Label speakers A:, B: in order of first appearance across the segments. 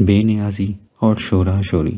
A: بے نیازی اور شورا شوری۔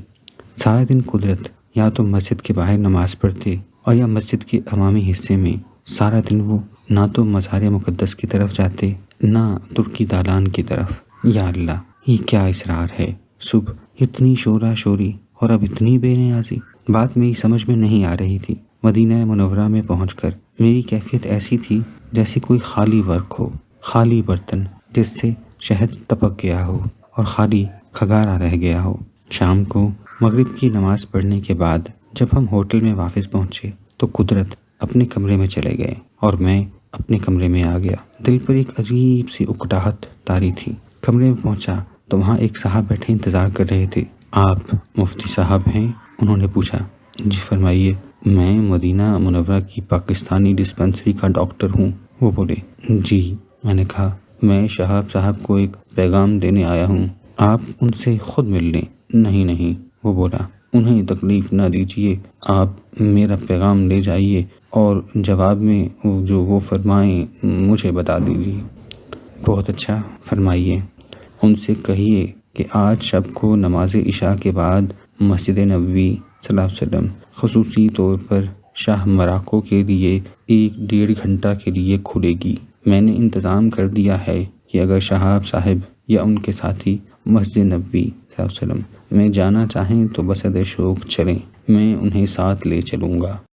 A: سارا دن قدرت یا تو مسجد کے باہر نماز پڑھتے اور یا مسجد کے عوامی حصے میں سارا دن وہ نہ تو مزار مقدس کی طرف جاتے نہ ترکی دالان کی طرف۔ یا اللہ، یہ کیا اسرار ہے! صبح اتنی شورا شوری اور اب اتنی بے نیازی۔ بات میری سمجھ میں نہیں آ رہی تھی۔ مدینہ منورہ میں پہنچ کر میری کیفیت ایسی تھی جیسے کوئی خالی ورق ہو، خالی برتن جس سے شہد ٹپک گیا ہو اور خالی کھگارا رہ گیا ہو۔ شام کو مغرب کی نماز پڑھنے کے بعد جب ہم ہوٹل میں واپس پہنچے تو قدرت اپنے کمرے میں چلے گئے اور میں اپنے کمرے میں آ گیا۔ دل پر ایک عجیب سی اکتاہٹ طاری تھی۔ کمرے میں پہنچا تو وہاں ایک صاحب بیٹھے انتظار کر رہے تھے۔ آپ مفتی صاحب ہیں؟ انہوں نے پوچھا۔ جی فرمائیے، میں مدینہ منورہ کی پاکستانی ڈسپنسری کا ڈاکٹر ہوں، وہ بولے۔ جی، میں نے کہا، میں شہاب صاحب کو ایک پیغام دینے آیا ہوں، آپ ان سے خود مل لیں۔ نہیں نہیں، وہ بولا، انہیں تکلیف نہ دیجیے، آپ میرا پیغام لے جائیے اور جواب میں جو وہ فرمائیں مجھے بتا دیجیے۔ بہت اچھا، فرمائیے۔ ان سے کہیے کہ آج شب کو نماز عشاء کے بعد مسجد نبوی صلی اللہ علیہ وسلم خصوصی طور پر شاہ مراکو کے لیے 1-1.5 گھنٹہ کے لیے کھلے گی۔ میں نے انتظام کر دیا ہے کہ اگر شہاب صاحب یا ان کے ساتھی مسجد نبوی صلی اللہ علیہ وسلم میں جانا چاہیں تو بصدر شوق چلیں، میں انہیں ساتھ لے چلوں گا۔